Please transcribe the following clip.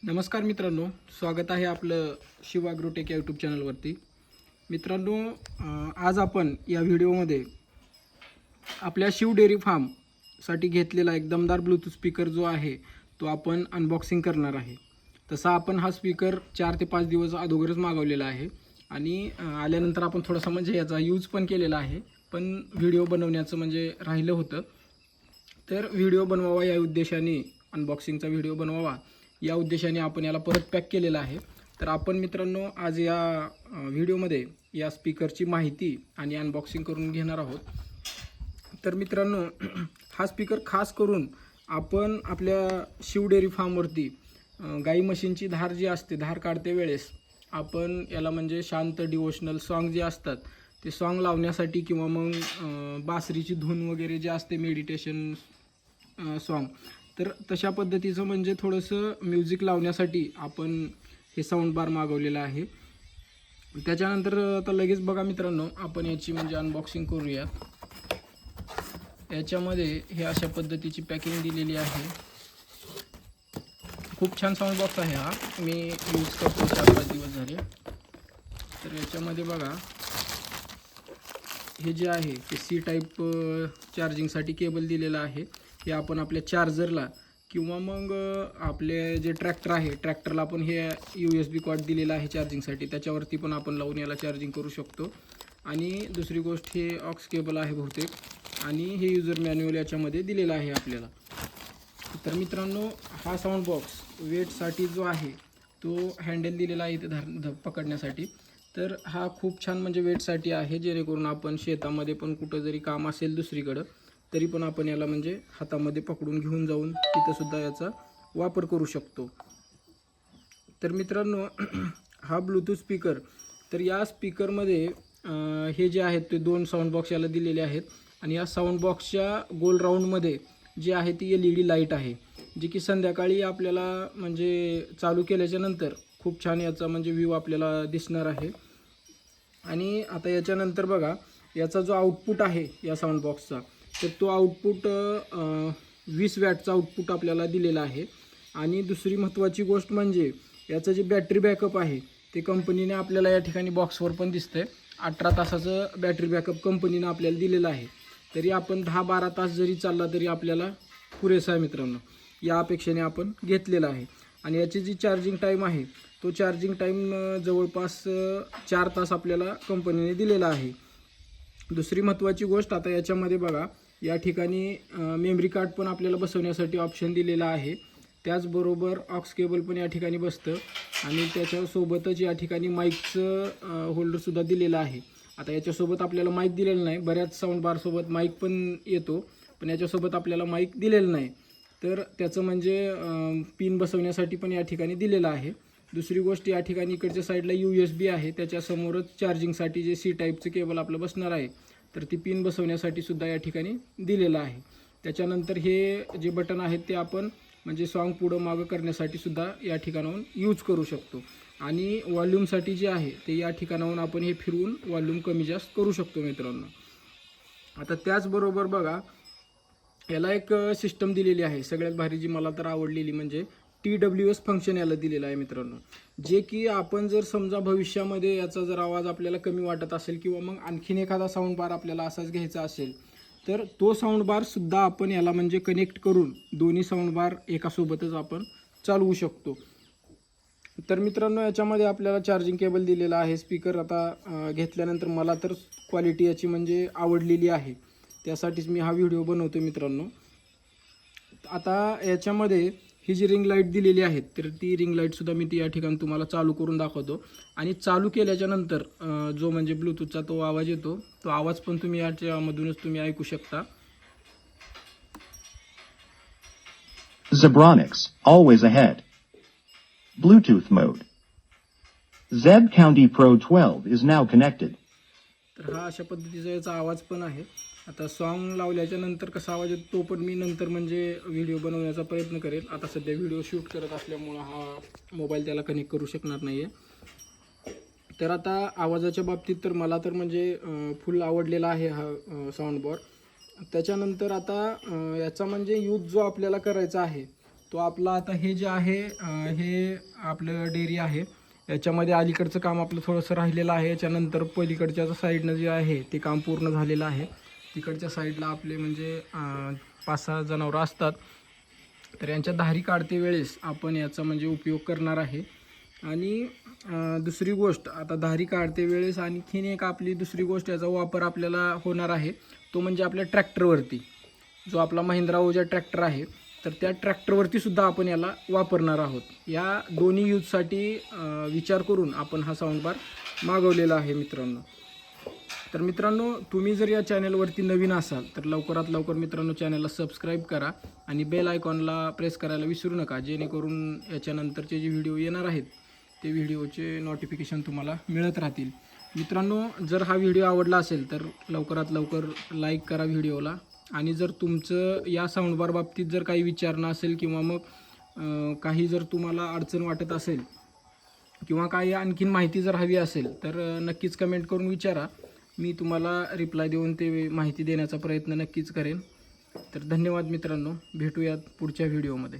नमस्कार मित्रांनो, स्वागत आहे आपलं शिव ॲग्रोटेक या यूट्यूब चॅनलवरती. मित्रांनो, आज आपण या व्हिडिओमध्ये आपल्या शिव डेअरी फार्मसाठी घेतलेला एक दमदार ब्लूटूथ स्पीकर जो आहे तो आपण अनबॉक्सिंग करणार आहे. तसा आपण हा स्पीकर 4 ते 5 दिवस अगोदरच मागवलेला आहे आणि आल्यानंतर आपण थोडासा म्हणजे याचा यूज पण केलेला आहे, पण व्हिडिओ बनवण्याचं म्हणजे राहिलं होतं. तर व्हिडिओ बनवावा या उद्देशाने, अनबॉक्सिंगचा व्हिडिओ बनवावा या उद्देशाने आपण याला परत पॅक केलेला आहे. तर आपण मित्रांनो आज या व्हिडिओमध्ये या स्पीकरची माहिती आणि अनबॉक्सिंग करून घेणार आहोत. तर मित्रांनो, हा स्पीकर खास करून आपण आपल्या शिव डेअरी फार्मवरती गाई म्हशींची धार जी असते, धार काढते वेळेस आपण याला म्हणजे शांत डिवोशनल सॉन्ग जे असतात ते सॉन्ग लावण्यासाठी किंवा मग बासरीची धून वगैरे जे असते मेडिटेशन सॉन्ग, तर तशा पद्धतीचं म्हणजे थोडंसं म्युझिक लावण्यासाठी आपण हे साऊंड बार मागवलेलं आहे. त्याच्यानंतर आता लगेच बघा मित्रांनो, आपण याची म्हणजे अनबॉक्सिंग करूया. याच्यामध्ये हे अशा पद्धतीची पॅकिंग दिलेली आहे. खूप छान साऊंड बॉक्स आहे हा, मी यूज करतो 4-5 दिवस झाले. तर याच्यामध्ये बघा, हे जे आहे ते सी टाईप चार्जिंगसाठी केबल दिलेलं आहे. हे आपण आपल्या चार्जरला किंवा मग आपले जे ट्रॅक्टर आहे ट्रॅक्टरला आपण हे USB कॉर्ड दिलेला आहे चार्जिंगसाठी, त्याच्यावरती पण आपण लावून याला चार्जिंग करू शकतो. आणि दुसरी गोष्ट हे ऑक्स केबल आहे बहुतेक, आणि हे युजर मॅन्युअल याच्यामध्ये दिलेलं आहे आपल्याला. तर मित्रांनो, हा साऊंड बॉक्स वेटसाठी जो आहे तो हँडल दिलेला आहे इथे पकडण्यासाठी. तर हा खूप छान म्हणजे वेटसाठी आहे, जेणेकरून आपण शेतामध्ये पण कुठं जरी काम असेल दुसरीकडं तरी पण आपण याला म्हणजे हातामध्ये पकडून घेऊन जाऊन तिथंसुद्धा याचा वापर करू शकतो. तर मित्रांनो, हा ब्लूटूथ स्पीकर, तर या स्पीकरमध्ये हे जे आहेत ते 2 साऊंड बॉक्स याला दिलेले आहेत. आणि या साऊंड बॉक्सच्या गोल राऊंडमध्ये जी आहे ती LED लाईट आहे, जी की संध्याकाळी आपल्याला म्हणजे चालू केल्याच्या नंतर खूप छान याचा म्हणजे व्ह्यू आपल्याला दिसणार आहे. आणि आता याच्यानंतर बघा, याचा जो आउटपुट आहे या साऊंड बॉक्सचा, तर तो आउटपुट 20 वॅटचा आउटपुट आपल्याला दिलेला आहे. आणि दुसरी महत्त्वाची गोष्ट म्हणजे याचं जे बॅटरी बॅकअप आहे ते कंपनीने आपल्याला या ठिकाणी बॉक्सवर पण दिसतंय. 18 तासाचं बॅटरी बॅकअप कंपनीनं आपल्याला दिलेलं आहे. तरी आपण 10-12 तास जरी चालला तरी आपल्याला पुरेसा आहे मित्रांनो, या अपेक्षेने आपण घेतलेला आहे. आणि याची जी चार्जिंग टाईम आहे तो चार्जिंग टाईम जवळपास 4 तास आपल्याला कंपनीने दिलेला आहे. दुसरी महत्त्वाची गोष्ट, आता याच्यामध्ये बघा, या ठिकाणी मेमरी कार्ड पण आपल्याला बसवण्यासाठी ऑप्शन दिलेला आहे. त्याचबरोबर ऑक्स केबल पण या ठिकाणी बसतं आणि त्याच्यासोबतच या ठिकाणी माईकचं होल्डरसुद्धा दिलेलं आहे. आता याच्यासोबत आपल्याला माईक दिलेलं नाही, बऱ्याच साऊंड बारसोबत माईक पण येतो, पण याच्यासोबत आपल्याला माईक दिलेलं नाही. तर त्याचं म्हणजे पिन बसवण्यासाठी पण या ठिकाणी दिलेलं आहे. दुसरी गोष्ट, या ठिकाणी इकडच्या साईडला USB आहे, त्याच्यासमोरच चार्जिंगसाठी जे C टाईपचं केबल आपलं बसणार आहे, तर ती पिन बसवण्यासाठी सुद्धा या ठिकाणी दिलेलं आहे. त्याच्यानंतर हे जे बटन आहेत ते आपण म्हणजे सॉन्ग पुढं मागं करण्यासाठी सुद्धा या ठिकाणाहून यूज करू शकतो. आणि वॉल्यूमसाठी जे आहे ते या ठिकाणाहून आपण हे फिरवून वॉल्यूम कमी जास्त करू शकतो मित्रांनो. आता त्याचबरोबर बघा, याला एक सिस्टम दिलेली आहे सगळ्यात भारी, जी मला तर आवडलेली, म्हणजे TWS फंक्शन याला दिलेलं आहे मित्रांनो. जे की आपण जर समजा भविष्यामध्ये याचा जर आवाज आपल्याला कमी वाटत असेल किंवा मग आणखीन एखादा साऊंड बार आपल्याला असाच घ्यायचा असेल, तर तो साऊंड बारसुद्धा आपण याला म्हणजे कनेक्ट करून दोन्ही साऊंड बार एकासोबतच आपण चालवू शकतो. तर मित्रांनो, याच्यामध्ये आपल्याला चार्जिंग केबल दिलेला आहे. स्पीकर आता घेतल्यानंतर मला तर क्वालिटी याची म्हणजे आवडलेली आहे, त्यासाठीच मी हा व्हिडिओ बनवतो मित्रांनो. आता याच्यामध्ये ही जी रिंग लाईट दिलेली आहे, तर ती रिंग लाईटसुद्धा मी ती या ठिकाणी तुम्हाला चालू करून दाखवतो. आणि चालू केल्याच्या नंतर जो म्हणजे ब्लूटूथचा तो आवाज येतो, तो आवाज पण तुम्ही याच्यामधूनच तुम्ही ऐकू शकता. Zebronics, always ahead. Bluetooth mode. Zeb County Pro 12 is now connected. तर हा अशा पद्धतीचा याचा आवाज पण आहे. आता सॉन्ग लावल्याच्या नंतर कसा आवाज येतो तो पण मी नंतर म्हणजे व्हिडिओ बनवण्याचा प्रयत्न करेल. आता सध्या व्हिडिओ शूट करत असल्यामुळं हा मोबाईल त्याला कनेक्ट करू शकणार नाही आहे. तर आता आवाजाच्या बाबतीत तर मला तर म्हणजे फुल आवडलेला आहे हा साऊंड बार. त्याच्यानंतर आता याचा म्हणजे यूज जो आपल्याला करायचा आहे तो आपला आता हे जे आहे हे आपलं डेअरी आहे. याच्यामध्ये अलीकडचं काम आपलं थोडंसं राहिलेलं आहे. याच्यानंतर पलीकडच्या साईडनं जे आहे ते काम पूर्ण झालेलं आहे. तिकडच्या साईडला आपले म्हणजे 5-6 जनावरं असतात. तर यांच्या धारी काढते वेळेस आपण याचा म्हणजे उपयोग करणार आहे. आणि दुसरी गोष्ट आता धारी काढते वेळेस आणखीन एक आपली दुसरी गोष्ट याचा वापर आपल्याला होणार आहे तो म्हणजे आपल्या ट्रॅक्टरवरती. जो आपला महिंद्रा ओजा ट्रॅक्टर आहे तर त्या ट्रॅक्टरवरती सुद्धा आपण याला वापरणार आहोत. या दोन्ही यूजसाठी विचार करून आपण हा साऊंड बार मागवलेला आहे मित्रांनो. तर मित्रांनो, तुम्ही जर या चॅनलवरती नवीन असाल तर लवकरात लवकर मित्रांनो चॅनलला सबस्क्राईब करा आणि बेल आयकॉनला प्रेस करायला विसरू नका, जेणेकरून याच्यानंतरचे जे व्हिडिओ येणार आहेत ते व्हिडिओचे नोटिफिकेशन तुम्हाला मिळत राहतील. मित्रांनो, जर हा व्हिडिओ आवडला असेल तर लवकरात लवकर लाईक करा व्हिडिओला. आणि जर तुमचं या साऊंडबार बाबतीत जर काही विचारणं असेल किंवा मग काही जर तुम्हाला अडचण वाटत असेल किंवा काही आणखीन माहिती जर हवी असेल तर नक्कीच कमेंट करून विचारा. मी तुम्हाला रिप्लाय देऊन ते माहिती देण्याचा प्रयत्न नक्कीच करेन. तर धन्यवाद मित्रांनो, भेटूयात पुढच्या व्हिडिओमध्ये.